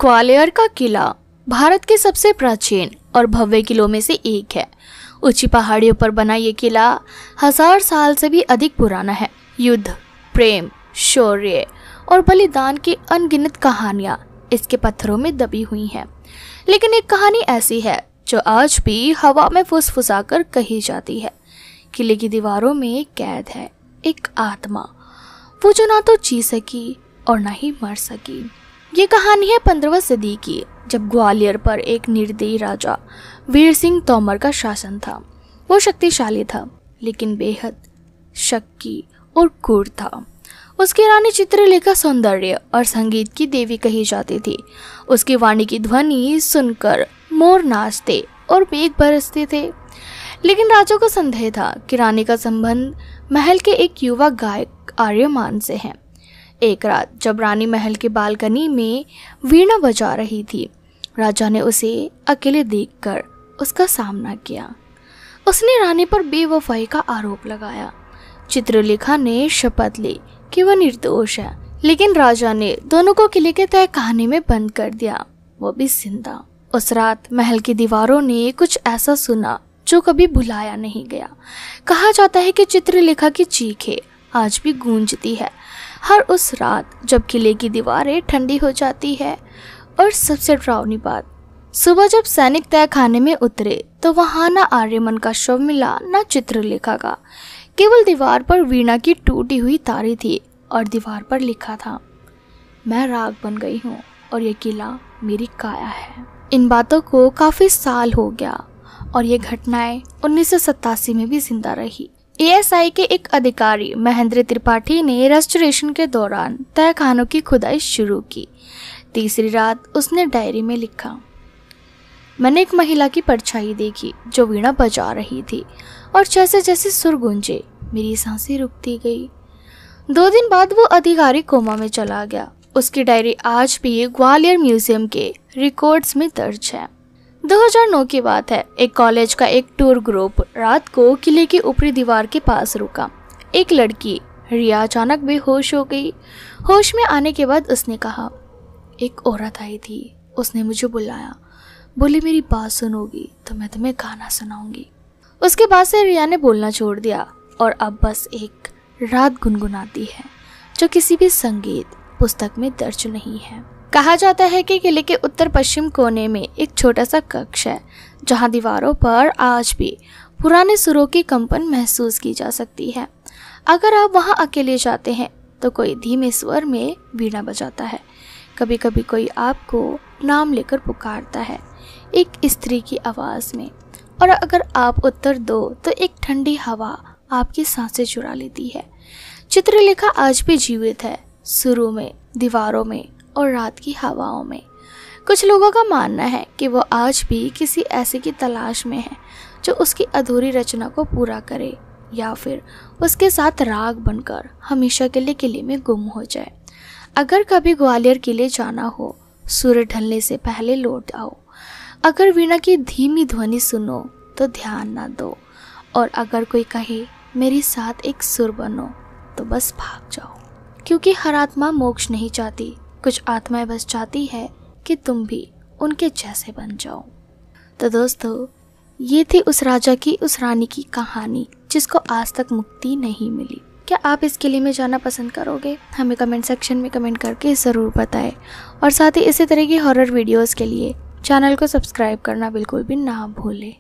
ग्वालियर का किला भारत के सबसे प्राचीन और भव्य किलों में से एक है। ऊंची पहाड़ियों पर बना ये किला 1000 साल से भी अधिक पुराना है। युद्ध, प्रेम, शौर्य और बलिदान की अनगिनत कहानियां इसके पत्थरों में दबी हुई हैं। लेकिन एक कहानी ऐसी है जो आज भी हवा में फुसफुसाकर कही जाती है। किले की दीवारों में कैद है एक आत्मा, वो जो ना तो जी सकी और ना ही मर सकी। ये कहानी है 15वीं सदी की, जब ग्वालियर पर एक निर्दयी राजा वीर सिंह तोमर का शासन था। वो शक्तिशाली था लेकिन बेहद शक्की और क्रूर था। उसकी रानी चित्रलेखा सौंदर्य और संगीत की देवी कही जाती थी। उसकी वाणी की ध्वनि सुनकर मोर नाचते और मेघ बरसते थे। लेकिन राजा को संदेह था कि रानी का संबंध महल के एक युवा गायक आर्यमान से है। एक रात जब रानी महल के बालकनी में वीणा बजा रही थी, राजा ने उसे अकेले देखकर उसका सामना किया। उसने रानी पर बेवफाई का आरोप लगाया। चित्रलेखा ने शपथ ली कि वह निर्दोष है, लेकिन राजा ने दोनों को किले के तहखाने में बंद कर दिया, वो भी जिंदा। उस रात महल की दीवारों ने कुछ ऐसा सुना जो कभी भुलाया नहीं गया। कहा जाता है कि चित्रलेखा की चीखें आज भी गूंजती है हर उस रात जब किले की दीवारें ठंडी हो जाती है। और सबसे डरावनी बात, सुबह जब सैनिक तहखाने में उतरे तो वहां ना आर्यमन का शव मिला, ना चित्रलेखा का। केवल दीवार पर वीणा की टूटी हुई तारी थी और दीवार पर लिखा था, मैं राख बन गई हूँ और ये किला मेरी काया है। इन बातों को काफी साल हो गया और ये घटनाएं 1987 में भी जिंदा रही। एएसआई के एक अधिकारी महेंद्र त्रिपाठी ने रेस्टोरेशन के दौरान तहखानों की खुदाई शुरू की। तीसरी रात उसने डायरी में लिखा, मैंने एक महिला की परछाई देखी जो वीणा बजा रही थी और जैसे जैसे सुर गूंजे मेरी सांसें रुकती गई। 2 दिन बाद वो अधिकारी कोमा में चला गया। उसकी डायरी आज भी ग्वालियर म्यूजियम के रिकॉर्ड्स में दर्ज है। 2009 की बात है। एक कॉलेज का एक टूर ग्रुप रात को किले की ऊपरी दीवार के पास रुका। एक लड़की रिया अचानक बेहोश हो गई। होश में आने के बाद उसने कहा, एक औरत आई थी, उसने मुझे बुलाया, बोली मेरी बात सुनोगी तो मैं तुम्हें गाना सुनाऊंगी। उसके बाद से रिया ने बोलना छोड़ दिया और अब बस एक रात गुनगुनाती है जो किसी भी संगीत पुस्तक में दर्ज नहीं है। कहा जाता है कि किले के उत्तर पश्चिम कोने में एक छोटा सा कक्ष है जहां दीवारों पर आज भी पुराने सुरों की कंपन महसूस की जा सकती है। अगर आप वहां अकेले जाते हैं तो कोई धीमे स्वर में वीणा बजाता है। कभी कभी कोई आपको नाम लेकर पुकारता है एक स्त्री की आवाज़ में। और अगर आप उत्तर दो तो एक ठंडी हवा आपकी सांसें चुरा लेती है। चित्रलेखा आज भी जीवित है, सुरों में, दीवारों में और रात की हवाओं में। कुछ लोगों का मानना है कि वो आज भी किसी ऐसे की तलाश में है जो उसकी अधूरी रचना को पूरा करे या फिर उसके साथ राग बनकर हमेशा के लिए किले में गुम हो जाए। अगर कभी ग्वालियर किले जाना हो, सूर्य ढलने से पहले लौट आओ। अगर वीणा की धीमी ध्वनि सुनो तो ध्यान ना दो। और अगर कोई कहे मेरे साथ एक सुर बनो तो बस भाग जाओ, क्योंकि हर आत्मा मोक्ष नहीं चाहती। कुछ आत्माएं बस चाहती है कि तुम भी उनके जैसे बन जाओ। तो दोस्तों, ये थी उस राजा की, उस रानी की कहानी जिसको आज तक मुक्ति नहीं मिली। क्या आप इस किले में जाना पसंद करोगे? हमें कमेंट सेक्शन में कमेंट करके ज़रूर बताएं। और साथ ही इसी तरह की हॉरर वीडियोस के लिए चैनल को सब्सक्राइब करना बिल्कुल भी ना भूलें।